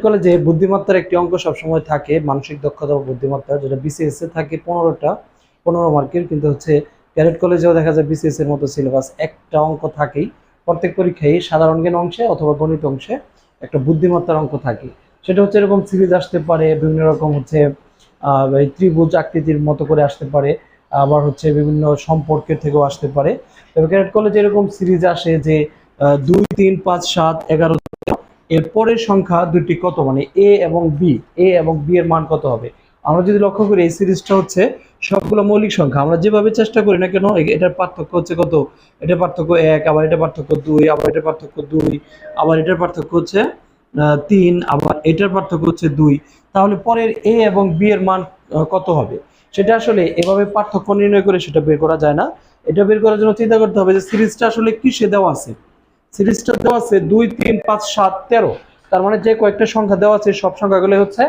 কলেজে বুদ্ধিমত্তার একটি অঙ্ক সবসময় থাকে, মানসিক দক্ষতা ও বুদ্ধিমত্তা, যেটা বিসিএস এ থাকে 15 মার্কের। কিন্তু হচ্ছে ক্যাডেট কলেজেও দেখা যায় বিসিএস এর মতো সিলেবাস একটা অঙ্ক থাকেই প্রত্যেক পরীক্ষায়, সাধারণ জ্ঞান অংশে অথবা গণিত অংশে একটা বুদ্ধিমত্তার অঙ্ক থাকে। সেটা হচ্ছে এরকম সিরিজ আসতে পারে, বিভিন্ন রকম হচ্ছে ত্রিভুজ আকৃতির মতো করে আসতে পারে, আবার হচ্ছে বিভিন্ন সম্পর্কের থেকেও আসতে পারে। তবে ক্যাডেট কলেজে এরকম সিরিজ আসে যে 2, 3, 5, 7, 11, এর পরের সংখ্যা দুটি কত, মানে এ এবং বি এর মান কত হবে। আমরা যদি লক্ষ্য করি এই সিরিজটা হচ্ছে সবগুলো মৌলিক সংখ্যা। আমরা যেভাবে চেষ্টা করি না কেন, এটার পার্থক্য হচ্ছে কত, এটার পার্থক্য 1, আবার এটার পার্থক্য 2, আবার এটার পার্থক্য 2, আবার এটার পার্থক্য হচ্ছে 3, আবার এটার পার্থক্য হচ্ছে 2। তাহলে পরের এ এবং বি এর মান কত হবে, সেটা আসলে এভাবে পার্থক্য নির্ণয় করে সেটা বের করা যায় না। এটা বের করার জন্য চিন্তা করতে হবে যে সিরিজটা আসলে কিসে দেওয়া আছে। সিরিজটা দেওয়া আছে 2, 3, 5, 7, 13। তার মানে যে কয়েকটা সংখ্যা দেওয়া আছে সব সংখ্যাগুলো হচ্ছে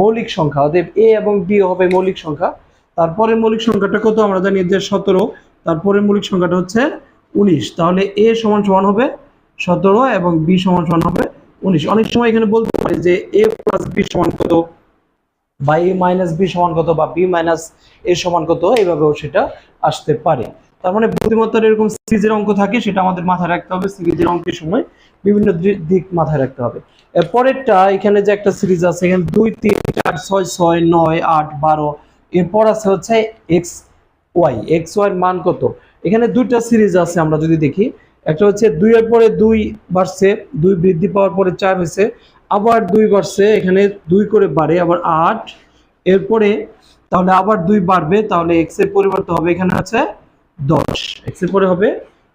মৌলিক সংখ্যা, অতএব এ এবং বি হবে মৌলিক সংখ্যা। তারপরে মৌলিক সংখ্যাটা কত আমরা জানি যে 17, তারপরে মৌলিক সংখ্যাটা হচ্ছে 19। তাহলে এ সমান সমান হবে 17 এবং বি সমান সমান হবে 19। অনেক সময় এখানে বলতে পারি যে এ প্লাস বি সমান কত, বা এ মাইনাস বি সমান কত, বা বি মাইনাস এ সমান কত, এইভাবেও সেটা আসতে পারে। তার মানে বুদ্ধিমত্তার এরকম সিরিজের অঙ্ক থাকে, সেটা আমাদের মাথায় রাখতে হবে। সিরিজের অঙ্কের সময় বিভিন্ন দিক মাথায় রাখতে হবে। এরপরেরটা এখানে যে একটা সিরিজ আছে, এখানে 2, 3, 4, 6, 6, 9, 8, 12। এরপর আছে হচ্ছে এক্স ওয়াই এর মান কত। এখানে দুইটা সিরিজ আছে, আমরা যদি দেখি, একটা হচ্ছে 2 এর পরে 2 বাড়ছে, 2 বৃদ্ধি পাওয়ার পরে 4 হয়েছে, আবার 2 বাড়ছে, এখানে 2 করে বাড়ে, আবার 8, এরপরে তাহলে আবার 2 বাড়বে, তাহলে এক্স এর পরিবর্তে হবে এখানে আছে 10, এক্স এর পরে হবে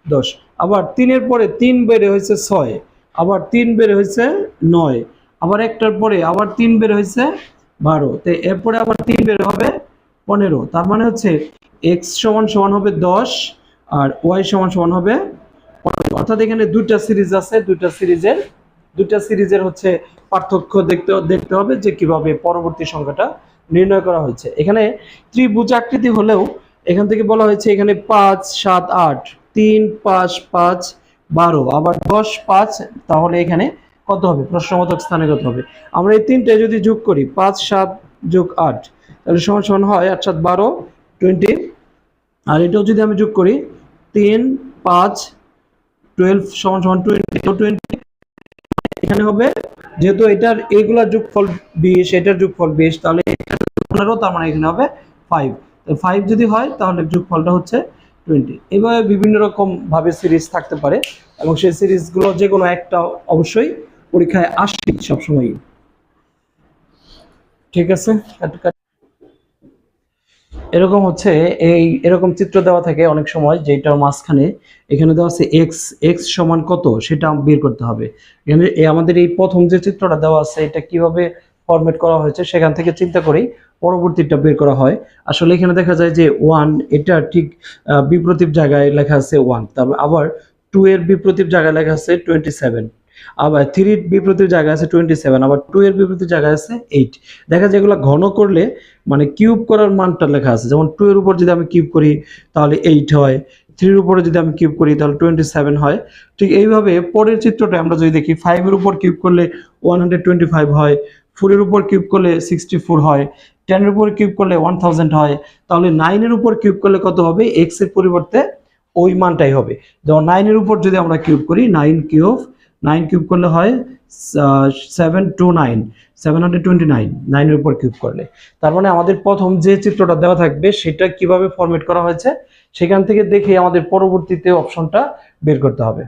10। আবার 3 এর পরে 3 বেড়ে হয়েছে 6, আবার 3 বেড়ে হয়েছে 9, আবার একটার পরে আবার 3 বেড়ে হয়েছে 12, তো এরপরে আবার 3 বেড়ে হবে 15। তার মানে হচ্ছে এক্স সমান সমান হবে 10 আর ওয়াই সমান সমান হবে 15। অর্থাৎ এখানে দুইটা সিরিজ আছে, দুইটা সিরিজের হচ্ছে পার্থক্য দেখতে হবে যে কিভাবে পরবর্তী সংখ্যাটা নির্ণয় করা হয়েছে। এখানে ত্রিভুজ আকৃতি হলেও এখান থেকে বলা হয়েছে এখানে 5, 7, 8, 3, 5, 5, 12, আবার 10, 5। তাহলে এখানে কত হবে, প্রশ্নবোধক স্থানে কত হবে। আমরা এই তিনটে যদি যোগ করি, 5, 7 যোগ 8, তাহলে সমান সমান হয় 8, 7, 12, 20। আর এটাও যদি আমি যোগ করি, 3, 5, 12 সমান সমান 20। এখানে হবে, যেহেতু এটার এগুলার যোগফল 20, এটার যোগফল 20, তাহলে এটা 15, তার মানে এখানে হবে 5। তো 5 যদি হয় তাহলে যোগফলটা হচ্ছে 20। এইভাবে বিভিন্ন রকম ভাবে সিরিজ থাকতে পারে, এবং সেই সিরিজগুলো যে কোনো একটা অবশ্যই পরীক্ষায় আসে সবসময়। ঠিক আছে, এরকম হচ্ছে এরকম চিত্র দেওয়া থাকে অনেক সময়, যেটার মাঝখানে এখানে দেওয়া আছে এক্স সমান কত, সেটা বের করতে হবে। এখানে আমাদের এই প্রথম যে চিত্রটা দেওয়া আছে এটা কিভাবে ফরম্যাট করা হয়েছে সেখান থেকে চিন্তা করেই পরবর্তীটা বের করা হয়। আসলে এখানে দেখা যায় যে 1, এটা ঠিক বিপরীত জায়গায় লেখা আছে 1, তারপর আবার 2 এর বিপরীত জায়গায় লেখা আছে 27, আবার 3 এর বিপরীত জায়গায় আছে 27, আবার 2 এর বিপরীত জায়গায় আছে 8। দেখা যায় এগুলো ঘন করলে মানে কিউব করার মানটা লেখা আছে, যেমন 2 এর উপর যদি আমি কিউব করি তাহলে 8 হয়, 3 এর উপরে যদি আমি কিউব করি তাহলে 27 হয়। ঠিক এইভাবে পরের চিত্রটা আমরা যদি দেখি, 5 এর উপর কিউব করলে 125 হয়, 4 এর উপর কিউব করলে 64 হয়, 10 এর উপর কিউব করলে 1000 হয়। তাহলে 9 এর উপর কিউব করলে কত হবে, x এর পরিবর্তে ওই মানটাই হবে। যেমন 9 এর উপর যদি আমরা কিউব করি, 9 কিউব করলে হয় 729, 729, 9 এর উপর কিউব করলে। তার মানে আমাদের প্রথম যে চিত্রটা দেওয়া থাকবে সেটা কিভাবে ফরম্যাট করা হয়েছে সেখান থেকে দেখে আমাদের পরবর্তীতে অপশনটা বের করতে হবে।